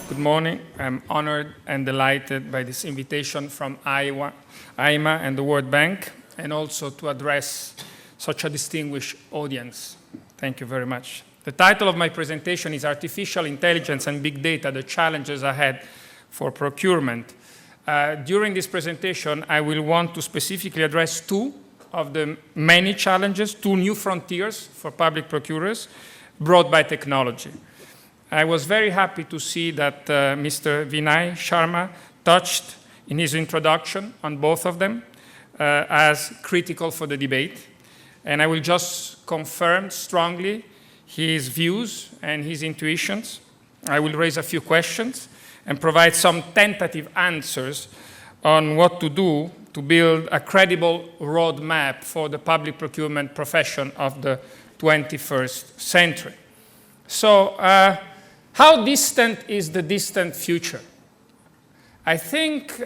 Good morning. I'm honored and delighted by this invitation from AIMA and the World Bank, and also to address such a distinguished audience. Thank you very much. The title of my presentation is Artificial Intelligence and Big Data, the Challenges Ahead for Procurement. During this presentation, I will want to specifically address two of the many challenges, two new frontiers for public procurers brought by technology. I was very happy to see that Mr. Vinay Sharma touched in his introduction on both of them as critical for the debate. And I will just confirm strongly his views and his intuitions. I will raise a few questions and provide some tentative answers on what to do to build a credible roadmap for the public procurement profession of the 21st century. So, how distant is the distant future? I think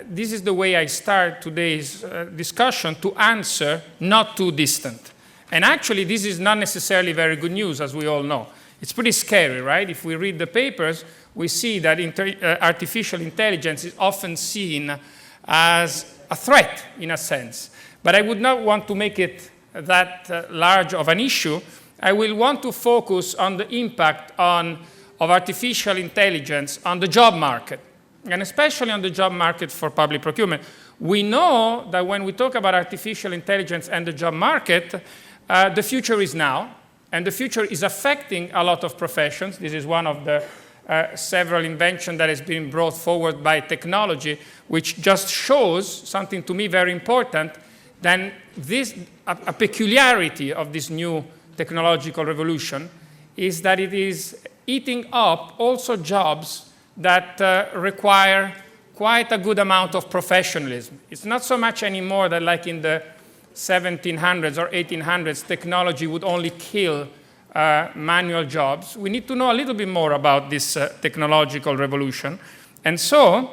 this is the way I start today's discussion, to answer not too distant. And actually, this is not necessarily very good news, as we all know. It's pretty scary, right? If we read the papers, we see that artificial intelligence is often seen as a threat, in a sense. But I would not want to make it that large of an issue. I will want to focus on the impact of artificial intelligence on the job market, and especially on the job market for public procurement. We know that when we talk about artificial intelligence and the job market, the future is now, and the future is affecting a lot of professions. This is one of the several inventions that has been brought forward by technology, which just shows something to me very important, then a peculiarity of this new technological revolution is that it is eating up also jobs that require quite a good amount of professionalism. It's not so much anymore that, like in the 1700s or 1800s, technology would only kill manual jobs. We need to know a little bit more about this technological revolution. And so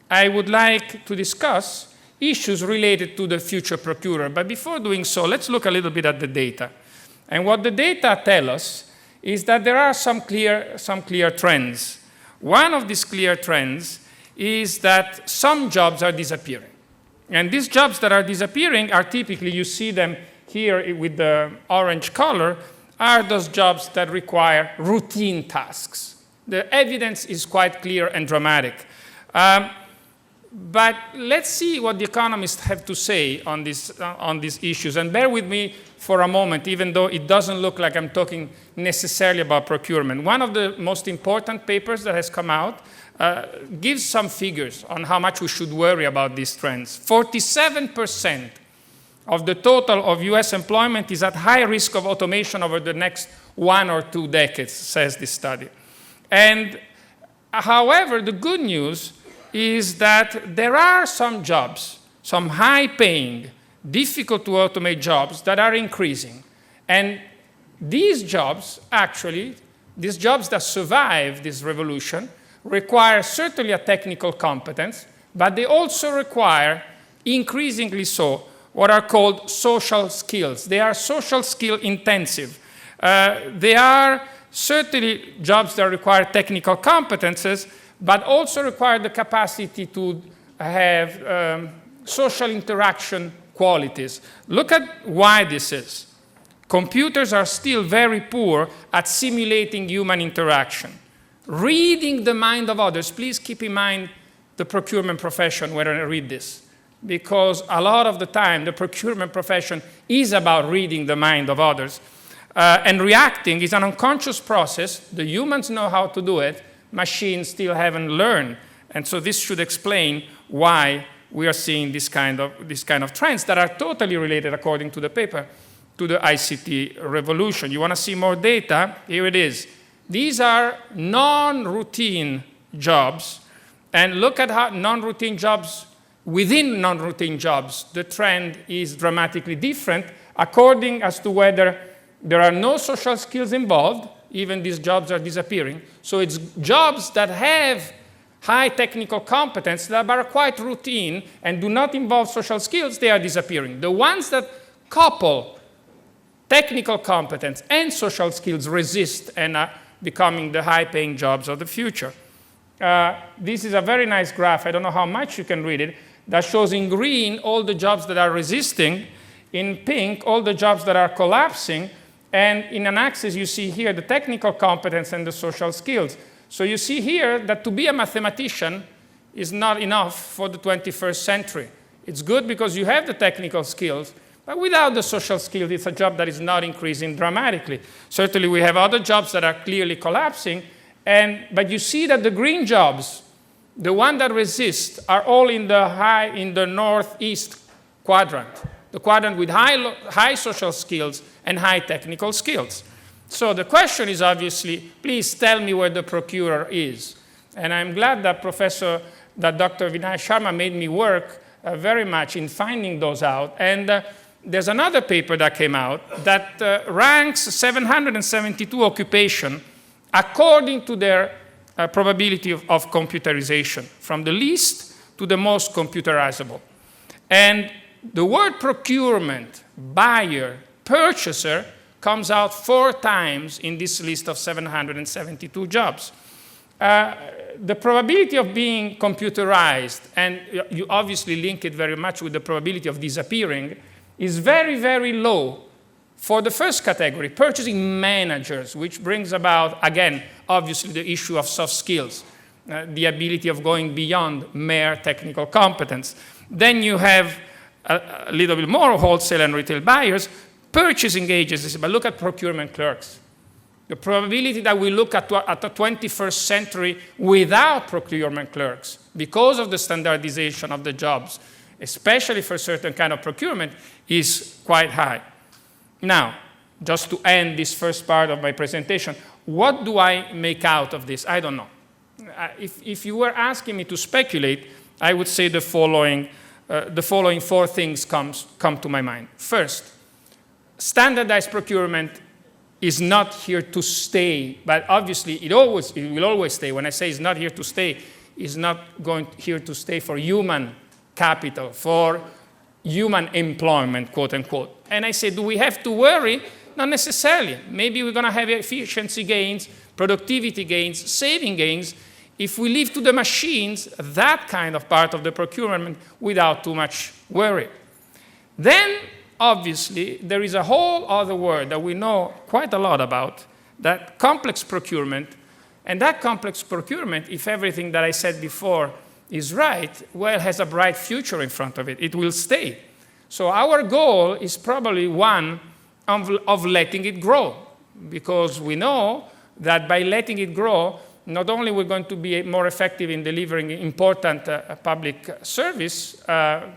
I would like to discuss issues related to the future procurer. But before doing so, let's look a little bit at the data. And what the data tell us is that there are some clear trends. One of these clear trends is that some jobs are disappearing. And these jobs that are disappearing are typically, you see them here with the orange color, are those jobs that require routine tasks. The evidence is quite clear and dramatic. But let's see what the economists have to say on these issues. And bear with me for a moment, even though it doesn't look like I'm talking necessarily about procurement. One of the most important papers that has come out gives some figures on how much we should worry about these trends. 47% of the total of US employment is at high risk of automation over the next 1 or 2 decades, says this study. And however, the good news is that there are some jobs, some high-paying, difficult to automate jobs that are increasing. And these jobs, actually, these jobs that survive this revolution, require certainly a technical competence, but they also require, increasingly so, what are called social skills. They are social skill intensive. They are certainly jobs that require technical competences, but also require the capacity to have social interaction qualities. Look at why this is. Computers are still very poor at simulating human interaction. Reading the mind of others, please keep in mind the procurement profession when I read this, because a lot of the time the procurement profession is about reading the mind of others. And reacting is an unconscious process. The humans know how to do it. Machines still haven't learned. And so this should explain why we are seeing this kind of trends that are totally related, according to the paper, to the ICT revolution. You want to see more data? Here it is. These are non-routine jobs. And look at how non-routine jobs, within non-routine jobs, the trend is dramatically different according as to whether there are no social skills involved. Even these jobs are disappearing. So it's jobs that have high technical competence that are quite routine and do not involve social skills, they are disappearing. The ones that couple technical competence and social skills resist and are becoming the high-paying jobs of the future. this is a very nice graph. I don't know how much you can read it. That shows in green all the jobs that are resisting, in pink all the jobs that are collapsing, and in an axis you see here the technical competence and the social skills. So you see here that to be a mathematician is not enough for the 21st century. It's good because you have the technical skills, but without the social skills, it's a job that is not increasing dramatically. Certainly we have other jobs that are clearly collapsing, but you see that the green jobs, the ones that resist, are all in the northeast quadrant, the quadrant with high social skills and high technical skills. So the question is obviously, please tell me where the procurer is. And I'm glad that Dr. Vinay Sharma made me work very much in finding those out. And there's another paper that came out that ranks 772 occupations according to their probability of computerization, from the least to the most computerizable. And the word procurement, buyer, purchaser comes out 4 times in this list of 772 jobs. The probability of being computerized, and you obviously link it very much with the probability of disappearing, is very, very low for the first category, purchasing managers, which brings about, again, obviously the issue of soft skills, the ability of going beyond mere technical competence. Then you have a little bit more wholesale and retail buyers, purchasing agencies, but look at procurement clerks. The probability that we look at the 21st century without procurement clerks, because of the standardization of the jobs, especially for certain kind of procurement, is quite high. Now, just to end this first part of my presentation, what do I make out of this? I don't know. If you were asking me to speculate, I would say the following 4 things come to my mind. First, standardized procurement is not here to stay, but obviously it will always stay. When I say it's not here to stay, it's not here to stay for human capital, for human employment, quote unquote. And I say, do we have to worry? Not necessarily. Maybe we're going to have efficiency gains, productivity gains, saving gains, if we leave to the machines that kind of part of the procurement without too much worry. Then, obviously, there is a whole other word that we know quite a lot about, that complex procurement. And that complex procurement, if everything that I said before is right, well, has a bright future in front of it. It will stay. So our goal is probably one of letting it grow, because we know that by letting it grow, not only we're going to be more effective in delivering important public service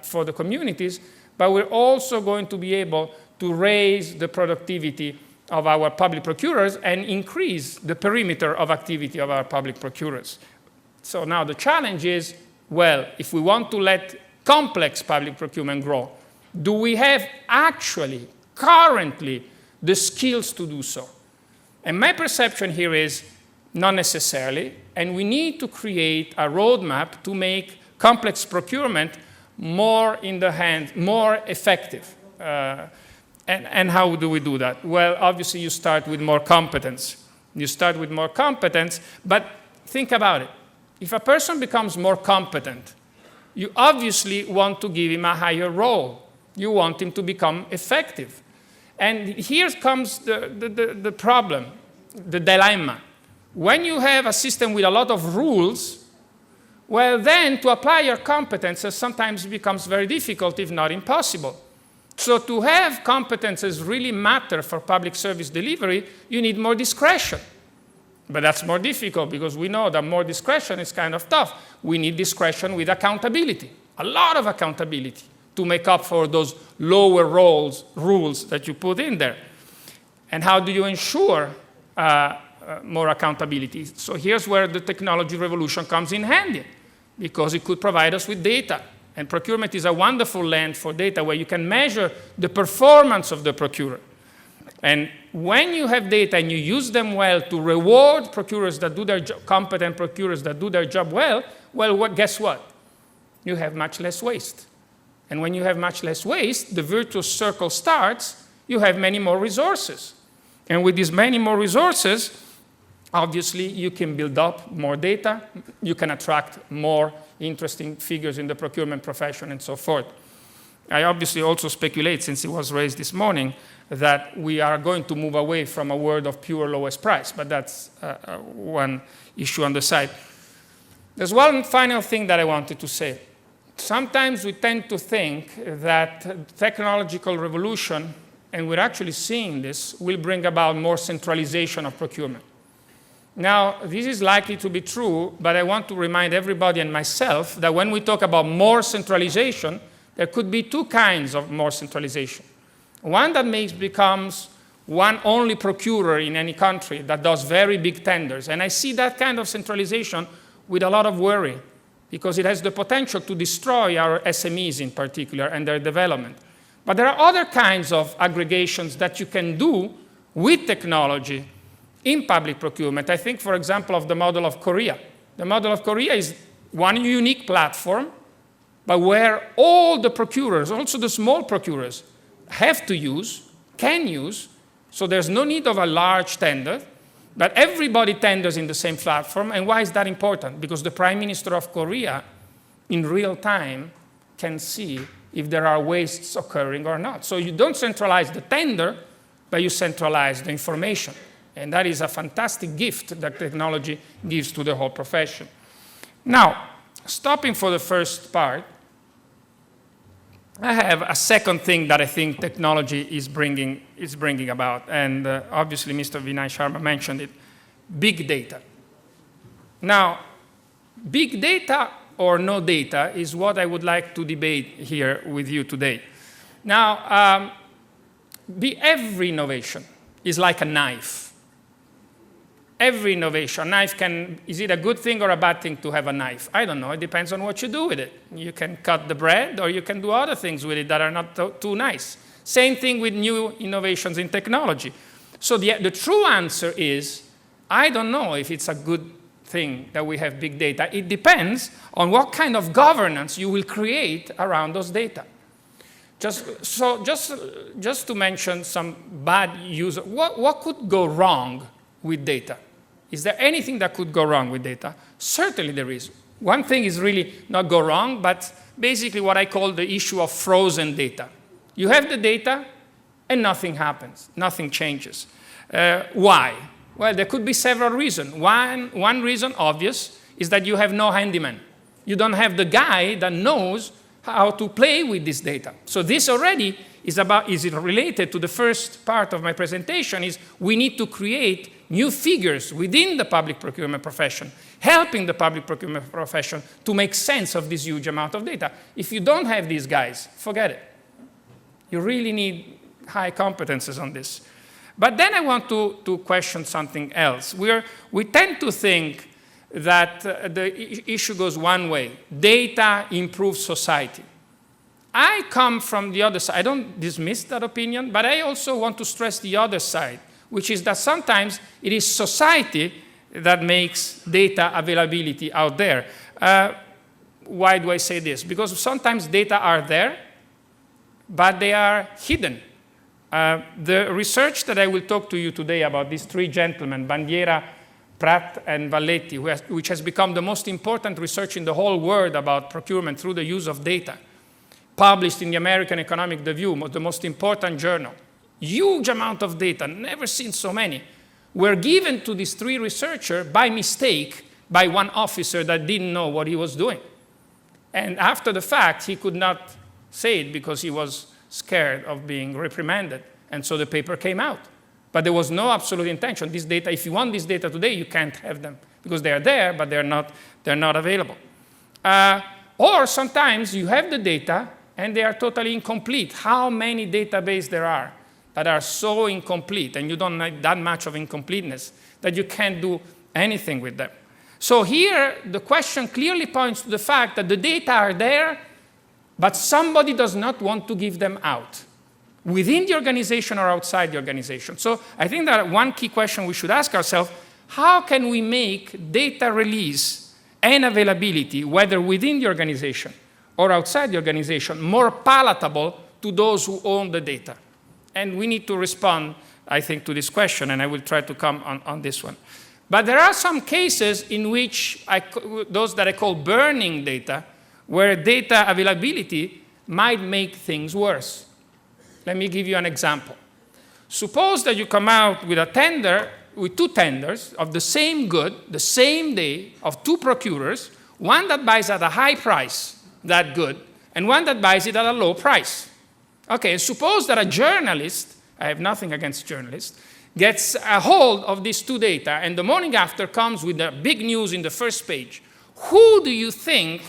for the communities, but we're also going to be able to raise the productivity of our public procurers and increase the perimeter of activity of our public procurers. So now the challenge is, well, if we want to let complex public procurement grow, do we have actually, currently, the skills to do so? And my perception here is not necessarily, and we need to create a roadmap to make complex procurement more in the hand, more effective. And how do we do that? Well, obviously you start with more competence. You start with more competence, but think about it. If a person becomes more competent, you obviously want to give him a higher role. You want him to become effective. And here comes the problem, the dilemma. When you have a system with a lot of rules, well, then to apply your competences sometimes becomes very difficult, if not impossible. So to have competences really matter for public service delivery, you need more discretion. But that's more difficult because we know that more discretion is kind of tough. We need discretion with accountability, a lot of accountability to make up for those lower rules that you put in there. And how do you ensure more accountability? So here's where the technology revolution comes in handy, because it could provide us with data. And procurement is a wonderful land for data where you can measure the performance of the procurer. And when you have data and you use them well to reward procurers that do their job, competent procurers that do their job well, guess what? You have much less waste. And when you have much less waste, the virtuous circle starts, you have many more resources. And with these many more resources, obviously, you can build up more data, you can attract more interesting figures in the procurement profession, and so forth. I obviously also speculate, since it was raised this morning, that we are going to move away from a world of pure lowest price, but that's one issue on the side. There's one final thing that I wanted to say. Sometimes we tend to think that technological revolution, and we're actually seeing this, will bring about more centralization of procurement. Now, this is likely to be true, but I want to remind everybody and myself that when we talk about more centralization, there could be two kinds of more centralization. One that becomes one only procurer in any country that does very big tenders. And I see that kind of centralization with a lot of worry, because it has the potential to destroy our SMEs in particular and their development. But there are other kinds of aggregations that you can do with technology in public procurement. I think, for example, of the model of Korea. The model of Korea is one unique platform, but where all the procurers, also the small procurers, have to use, can use, so there's no need of a large tender, but everybody tenders in the same platform. And why is that important? Because the Prime Minister of Korea, in real time, can see if there are wastes occurring or not. So you don't centralize the tender, but you centralize the information. And that is a fantastic gift that technology gives to the whole profession. Now, stopping for the first part, I have a second thing that I think technology is bringing about, and obviously Mr. Vinay Sharma mentioned it, big data. Now, big data or no data is what I would like to debate here with you today. Now, every innovation is like a knife. Every innovation, a knife is it a good thing or a bad thing to have a knife? I don't know, it depends on what you do with it. You can cut the bread or you can do other things with it that are not too nice. Same thing with new innovations in technology. So the true answer is, I don't know if it's a good thing that we have big data. It depends on what kind of governance you will create around those data. Just to mention some bad use, what could go wrong with data? Is there anything that could go wrong with data? Certainly there is. One thing is really not go wrong, but basically what I call the issue of frozen data. You have the data and nothing happens, nothing changes. Why? Well, there could be several reasons. One reason, obvious, is that you have no handyman. You don't have the guy that knows how to play with this data. So this already is related to the first part of my presentation, is we need to create new figures within the public procurement profession, helping the public procurement profession to make sense of this huge amount of data. If you don't have these guys, forget it. You really need high competences on this. But then I want to question something else. We tend to think that the issue goes one way. Data improves society. I come from the other side. I don't dismiss that opinion, but I also want to stress the other side, which is that sometimes it is society that makes data availability out there. Why do I say this? Because sometimes data are there, but they are hidden. The research that I will talk to you today about these three gentlemen, Bandiera, Pratt, and Valletti, which has become the most important research in the whole world about procurement through the use of data, published in the American Economic Review, the most important journal. Huge amount of data, never seen so many, were given to these three researchers by mistake by one officer that didn't know what he was doing. And after the fact, he could not say it because he was scared of being reprimanded. And so the paper came out. But there was no absolute intention. This data, if you want this data today, you can't have them because they are there, but they're not available. Or sometimes you have the data and they are totally incomplete. How many databases there are that are so incomplete, and you don't have that much of incompleteness that you can't do anything with them. So here, the question clearly points to the fact that the data are there, but somebody does not want to give them out, within the organization or outside the organization. So I think that one key question we should ask ourselves, how can we make data release and availability, whether within the organization or outside the organization, more palatable to those who own the data? And we need to respond, I think, to this question, and I will try to come on this one. But there are some cases in which, those that I call burning data, where data availability might make things worse. Let me give you an example. Suppose that you come out with a tender, with two tenders of the same good, the same day, of two procurers, one that buys at a high price, that good, and one that buys it at a low price. Okay, suppose that a journalist, I have nothing against journalists, gets a hold of these two data, and the morning after comes with the big news in the first page. Who do you think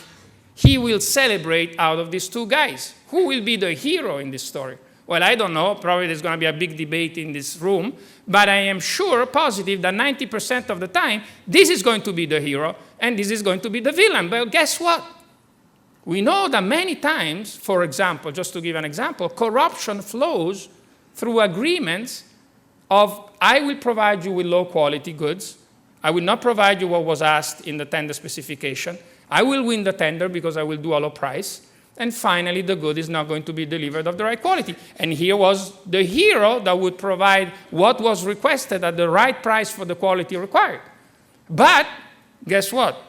he will celebrate out of these two guys? Who will be the hero in this story? Well, I don't know. Probably there's going to be a big debate in this room. But I am sure, positive, that 90% of the time, this is going to be the hero, and this is going to be the villain. But guess what? We know that many times, for example, just to give an example, corruption flows through agreements of, I will provide you with low-quality goods. I will not provide you what was asked in the tender specification. I will win the tender because I will do a low price. And finally, the good is not going to be delivered of the right quality. And here was the hero that would provide what was requested at the right price for the quality required. But guess what?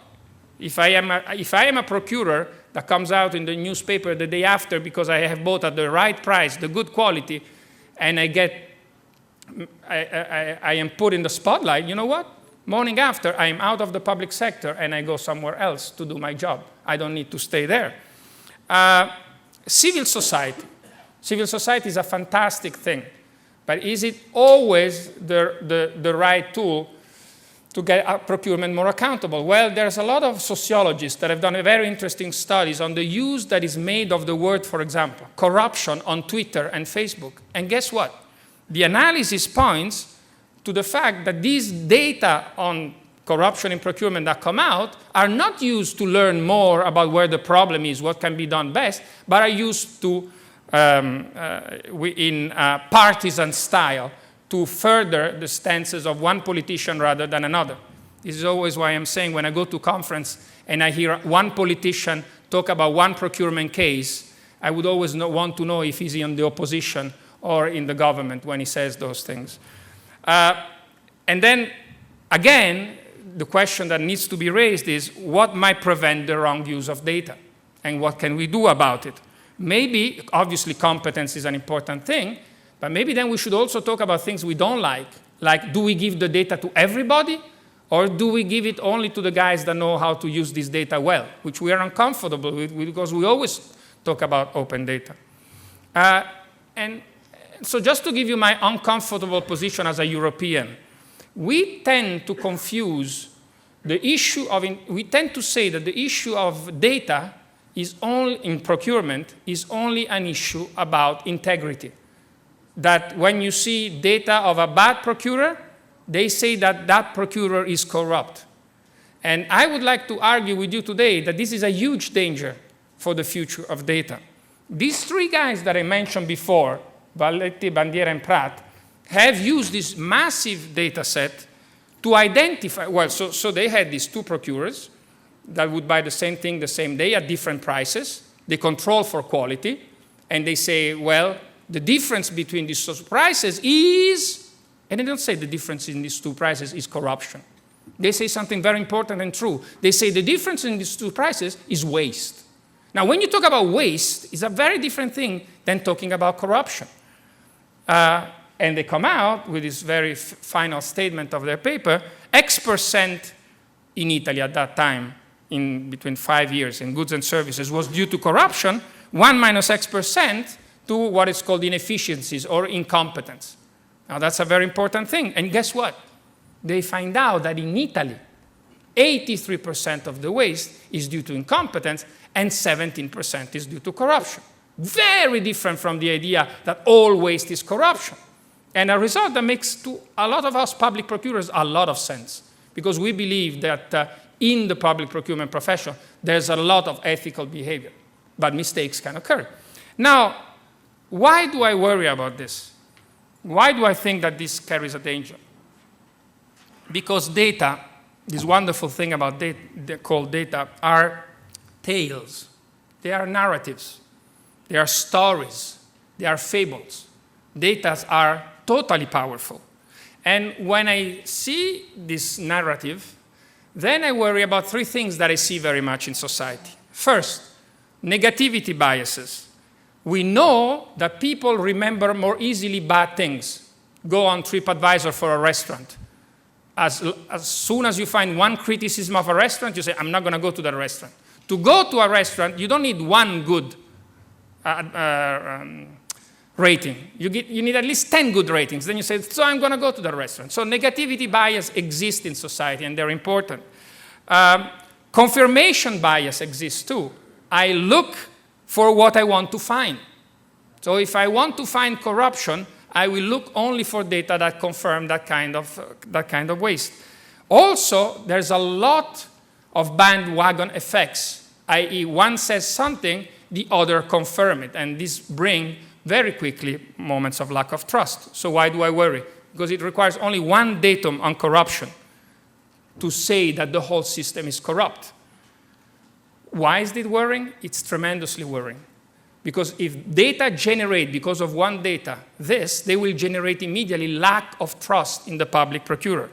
If I am a procurer that comes out in the newspaper the day after because I have bought at the right price, the good quality, and I am put in the spotlight, you know what? Morning after, I am out of the public sector and I go somewhere else to do my job. I don't need to stay there. Civil society. Civil society is a fantastic thing, but is it always the right tool to get procurement more accountable? Well, there's a lot of sociologists that have done very interesting studies on the use that is made of the word, for example, corruption on Twitter and Facebook. And guess what? The analysis points to the fact that these data on corruption in procurement that come out are not used to learn more about where the problem is, what can be done best, but are used to, in partisan style, to further the stances of one politician rather than another. This is always why I'm saying when I go to conference and I hear one politician talk about one procurement case, I would always want to know if he's in the opposition or in the government when he says those things. And then, again, the question that needs to be raised is, what might prevent the wrong use of data? And what can we do about it? Maybe, obviously, competence is an important thing, but maybe then we should also talk about things we don't like, do we give the data to everybody, or do we give it only to the guys that know how to use this data well, which we are uncomfortable with because we always talk about open data. And so just to give you my uncomfortable position as a European, we tend to confuse the issue of, we tend to say that the issue of data is only, in procurement, is only an issue about integrity. That when you see data of a bad procurer, they say that that procurer is corrupt. And I would like to argue with you today that this is a huge danger for the future of data. These three guys that I mentioned before, Valletti, Bandiera, and Pratt, have used this massive data set to identify, well, so they had these two procurers that would buy the same thing the same day at different prices. They control for quality, and they say, well, the difference between these two prices is, and they don't say the difference in these two prices is corruption. They say something very important and true. They say the difference in these two prices is waste. Now, when you talk about waste, it's a very different thing than talking about corruption. And they come out with this very final statement of their paper, X% in Italy at that time, in between 5 years in goods and services, was due to corruption, 1 minus X% to what is called inefficiencies or incompetence. Now, that's a very important thing. And guess what? They find out that in Italy, 83% of the waste is due to incompetence and 17% is due to corruption. Very different from the idea that all waste is corruption. And a result that makes to a lot of us public procurers a lot of sense, because we believe that in the public procurement profession, there's a lot of ethical behavior, but mistakes can occur. Now, why do I worry about this? Why do I think that this carries a danger? Because data, this wonderful thing about data, called data, are tales. They are narratives. They are stories. They are fables. Data are totally powerful. And when I see this narrative, then I worry about three things that I see very much in society. First, negativity biases. We know that people remember more easily bad things. Go on TripAdvisor for a restaurant. As soon as you find one criticism of a restaurant, you say, I'm not going to go to that restaurant. To go to a restaurant, you don't need one good rating. You need at least 10 good ratings. Then you say, so I'm going to go to the restaurant. So negativity bias exists in society, and they're important. Confirmation bias exists too. I look for what I want to find. So if I want to find corruption, I will look only for data that confirm that kind of waste. Also, there's a lot of bandwagon effects, i.e. one says something, the other confirm it, and this brings very quickly moments of lack of trust. So why do I worry? Because it requires only one datum on corruption to say that the whole system is corrupt. Why is it worrying? It's tremendously worrying. Because if data generate, because of one data, they will generate immediately lack of trust in the public procurer.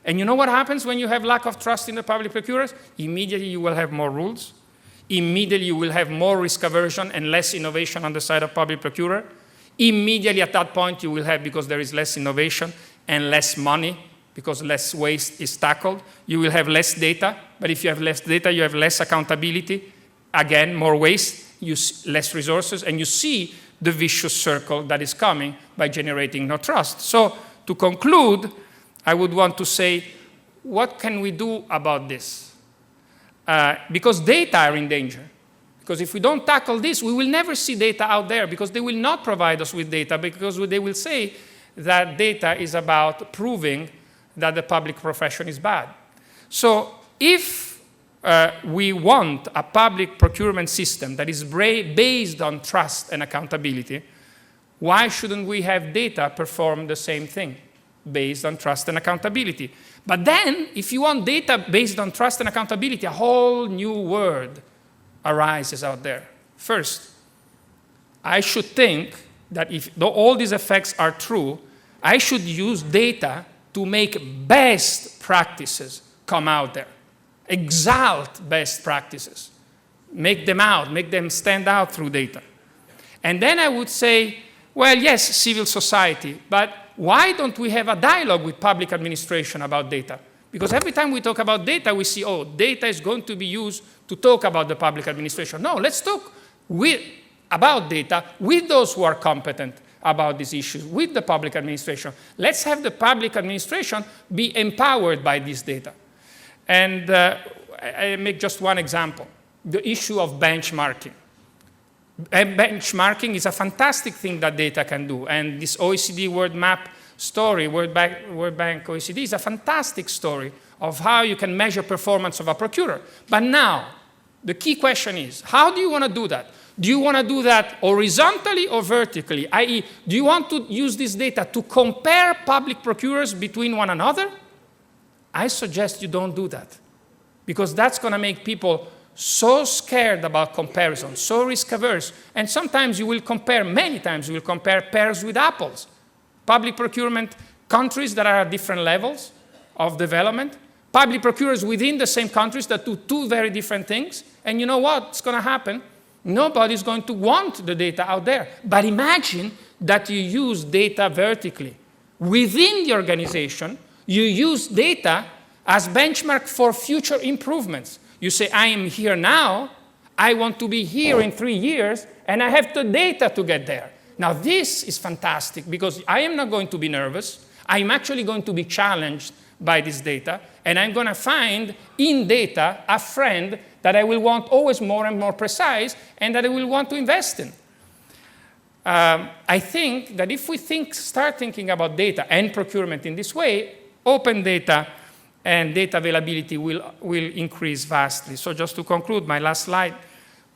And you know what happens when you have lack of trust in the public procurers? Immediately you will have more rules. Immediately you will have more risk aversion and less innovation on the side of public procurer. Immediately at that point you will have, because there is less innovation and less money, because less waste is tackled, you will have less data. But if you have less data, you have less accountability. Again, more waste, less resources, and you see the vicious circle that is coming by generating no trust. So to conclude, I would want to say, what can we do about this? Because data are in danger. Because if we don't tackle this, we will never see data out there, because they will not provide us with data, because they will say that data is about proving that the public profession is bad. So if we want a public procurement system that is based on trust and accountability, why shouldn't we have data perform the same thing, based on trust and accountability? But then, if you want data based on trust and accountability, a whole new word arises out there. First, I should think that if all these effects are true, I should use data to make best practices come out there. Exalt best practices. Make them stand out through data. And then I would say, well, yes, civil society, but why don't we have a dialogue with public administration about data? Because every time we talk about data, we see, oh, data is going to be used to talk about the public administration. No, let's talk about data with those who are competent about these issues, with the public administration. Let's have the public administration be empowered by this data. And I make just one example, the issue of benchmarking. And benchmarking is a fantastic thing that data can do. And this OECD World Map story, World Bank OECD, is a fantastic story of how you can measure performance of a procurer. But now, the key question is, how do you want to do that? Do you want to do that horizontally or vertically? I.e., do you want to use this data to compare public procurers between one another? I suggest you don't do that, because that's going to make people so scared about comparison, so risk-averse. And sometimes you will compare, many times you will compare pears with apples. Public procurement countries that are at different levels of development, public procurers within the same countries that do two very different things. And you know what's going to happen? Nobody's going to want the data out there. But imagine that you use data vertically. Within the organization, you use data as benchmark for future improvements. You say, I am here now, I want to be here in 3 years, and I have the data to get there. Now this is fantastic, because I am not going to be nervous. I'm actually going to be challenged by this data, and I'm going to find in data a friend that I will want always more and more precise, and that I will want to invest in. I think that if we start thinking about data and procurement in this way, open data and data availability will increase vastly. So just to conclude, my last slide,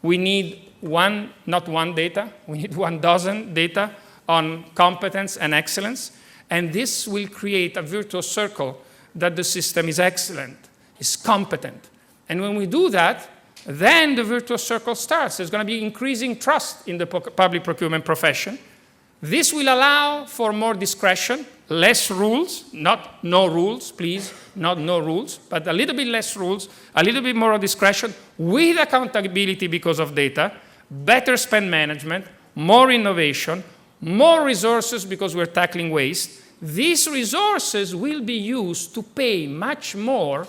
we need not one data, we need 12 data on competence and excellence, and this will create a virtuous circle that the system is excellent, is competent. And when we do that, then the virtuous circle starts. There's going to be increasing trust in the public procurement profession. This will allow for more discretion, less rules, not no rules, please, not no rules, but a little bit less rules, a little bit more discretion with accountability because of data, better spend management, more innovation, more resources because we're tackling waste. These resources will be used to pay much more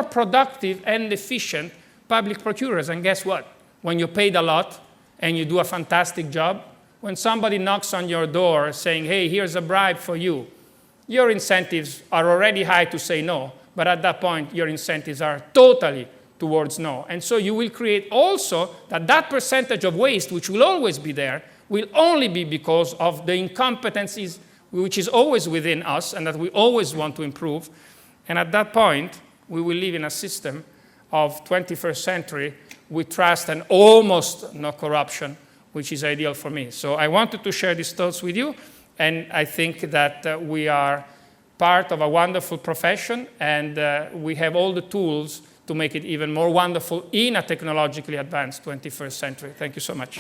productive and efficient public procurers. And guess what? When you're paid a lot and you do a fantastic job, when somebody knocks on your door saying, hey, here's a bribe for you, your incentives are already high to say no, but at that point, your incentives are totally towards no. And so you will create also that percentage of waste, which will always be there, will only be because of the incompetencies which is always within us and that we always want to improve. And at that point, we will live in a system of 21st century with trust and almost no corruption, which is ideal for me. So I wanted to share these thoughts with you, and I think that we are part of a wonderful profession, and we have all the tools to make it even more wonderful in a technologically advanced 21st century. Thank you so much.